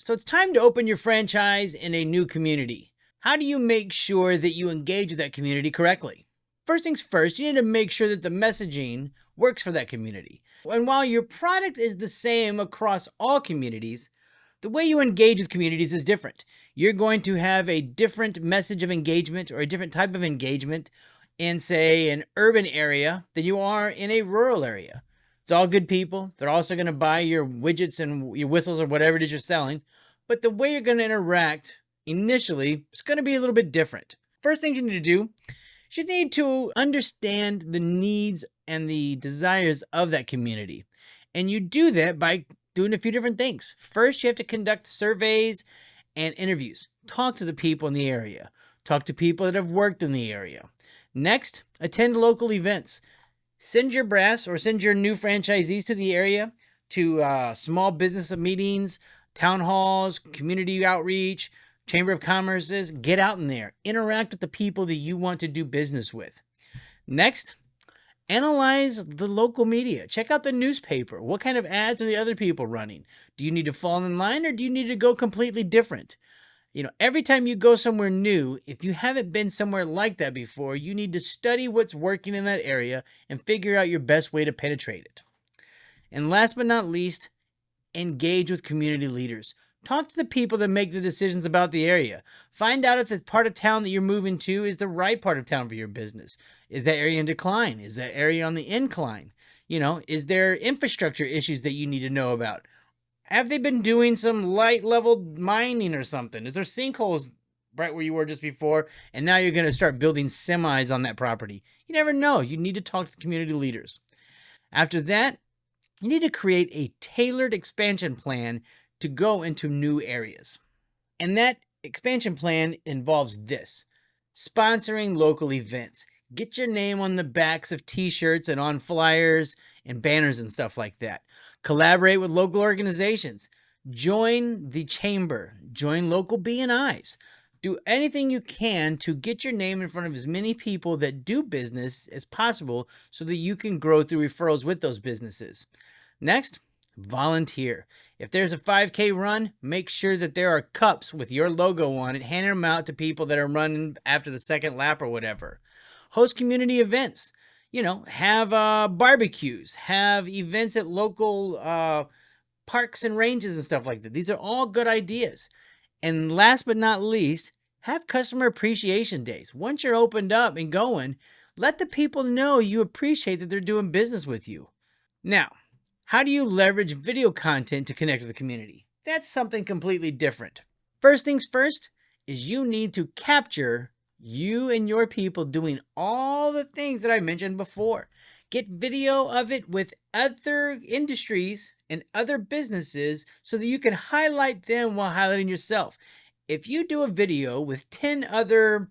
So it's time to open your franchise in a new community. How do you make sure that you engage with that community correctly? First things first, you need to make sure that the messaging works for that community. And while your product is the same across all communities, the way you engage with communities is different. You're going to have a different message of engagement or a different type of engagement in, say, an urban area than you are in a rural area. It's all good people. They're also going to buy your widgets and your whistles or whatever it is you're selling. But the way you're going to interact initially is going to be a little bit different. First thing you need to do, you need to understand the needs and the desires of that community. And you do that by doing a few different things. First, you have to conduct surveys and interviews. Talk to the people in the area. Talk to people that have worked in the area. Next, attend local events. Send your brass or send your new franchisees to the area to small business meetings, town halls, community outreach, Chamber of Commerce's. Get out in there. Interact with the people that you want to do business with. Next, analyze the local media. Check out the newspaper. What kind of ads are the other people running? Do you need to fall in line or do you need to go completely different? Every time you go somewhere new, if you haven't been somewhere like that before, you need to study what's working in that area and figure out your best way to penetrate it. And last but not least, engage with community leaders. Talk to the people that make the decisions about the area. Find out if the part of town that you're moving to is the right part of town for your business. Is that area in decline? Is that area on the incline? Is there infrastructure issues that you need to know about? Have they been doing some light level mining or something? Is there sinkholes right where you were just before? And now you're going to start building semis on that property. You never know. You need to talk to community leaders. After that, you need to create a tailored expansion plan to go into new areas. And that expansion plan involves this: sponsoring local events. Get your name on the backs of t-shirts and on flyers and banners and stuff like that. Collaborate with local organizations. Join the chamber. Join local B&Is. Do anything you can to get your name in front of as many people that do business as possible so that you can grow through referrals with those businesses. Next, volunteer. If there's a 5K run, make sure that there are cups with your logo on it, handing them out to people that are running after the second lap or whatever. Host community events. Have barbecues, have events at local parks and ranges and stuff like that. These are all good ideas. And last but not least, have customer appreciation days. Once you're opened up and going, let the people know you appreciate that they're doing business with you. Now, how do you leverage video content to connect with the community? That's something completely different. First things first is you need to capture you and your people doing all the things that I mentioned before. Get video of it with other industries and other businesses so that you can highlight them while highlighting yourself. If you do a video with 10 other,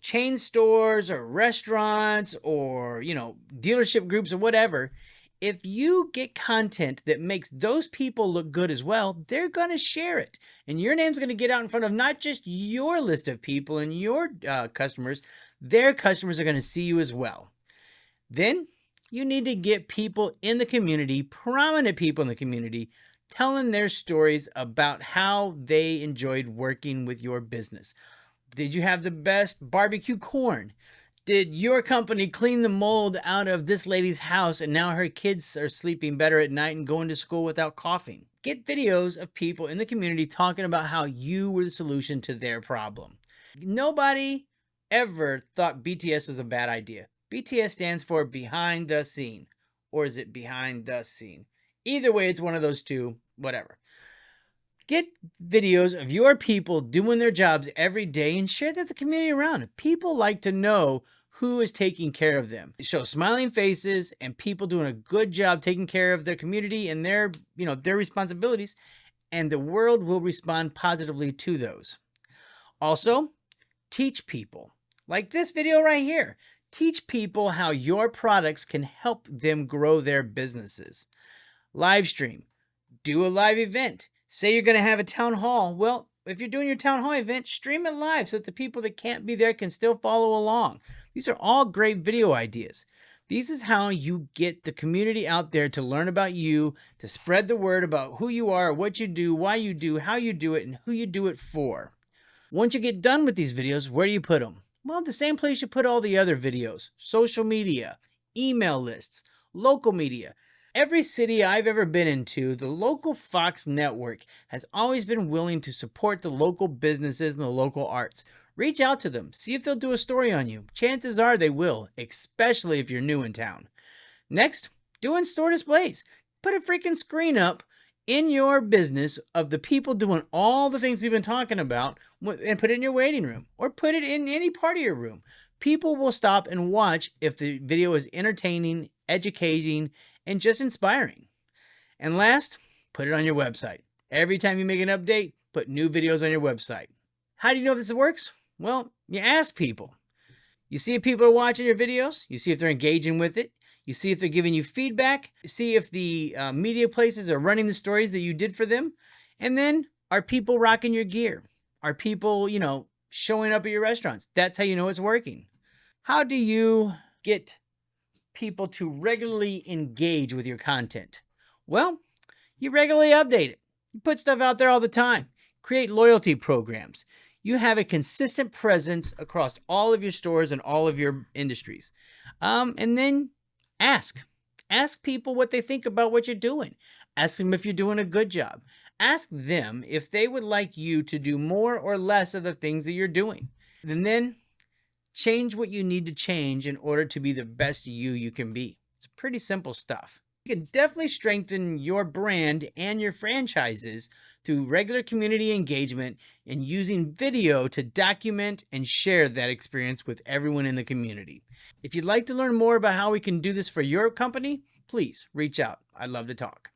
chain stores or restaurants or, dealership groups or whatever, if you get content that makes those people look good as well, they're going to share it. And your name's going to get out in front of not just your list of people and your customers, their customers are going to see you as well. Then you need to get people in the community, prominent people in the community, telling their stories about how they enjoyed working with your business. Did you have the best barbecue corn? Did your company clean the mold out of this lady's house and now her kids are sleeping better at night and going to school without coughing? Get videos of people in the community talking about how you were the solution to their problem. Nobody ever thought BTS was a bad idea. BTS stands for behind the scene. Or is it behind the scene? Either way, it's one of those two, whatever. Get videos of your people doing their jobs every day and share that to the community around. People like to know who is taking care of them. Show smiling faces and people doing a good job taking care of their community and their responsibilities, and the world will respond positively to those. Also, teach people. Like this video right here. Teach people how your products can help them grow their businesses. Live stream. Do a live event. Say you're going to have a town hall. Well, if you're doing your town hall event, stream it live so that the people that can't be there can still follow along. These are all great video ideas. This is how you get the community out there to learn about you, to spread the word about who you are, what you do, why you do, how you do it, and who you do it for. Once you get done with these videos, where do you put them? Well, the same place you put all the other videos: social media, email lists, local media. Every city I've ever been into, the local Fox network has always been willing to support the local businesses and the local arts. Reach out to them, see if they'll do a story on you. Chances are they will, especially if you're new in town. Next, do in-store displays. Put a freaking screen up in your business of the people doing all the things we've been talking about, and put it in your waiting room or put it in any part of your room. People will stop and watch if the video is entertaining, educating, and just inspiring. And last, put it on your website. Every time you make an update, put new videos on your website. How do you know this works? Well, you ask people. You see if people are watching your videos. You see if they're engaging with it. You see if they're giving you feedback. You see if the media places are running the stories that you did for them. And then, are people rocking your gear? Are people, showing up at your restaurants? That's how you know it's working. How do you get people to regularly engage with your content? Well, you regularly update it. You put stuff out there all the time. Create loyalty programs. You have a consistent presence across all of your stores and all of your industries. And then ask people what they think about what you're doing. Ask them if you're doing a good job. Ask them if they would like you to do more or less of the things that you're doing. And then change what you need to change in order to be the best you can be. It's pretty simple stuff. You can definitely strengthen your brand and your franchises through regular community engagement and using video to document and share that experience with everyone in the community. If you'd like to learn more about how we can do this for your company, please reach out. I'd love to talk.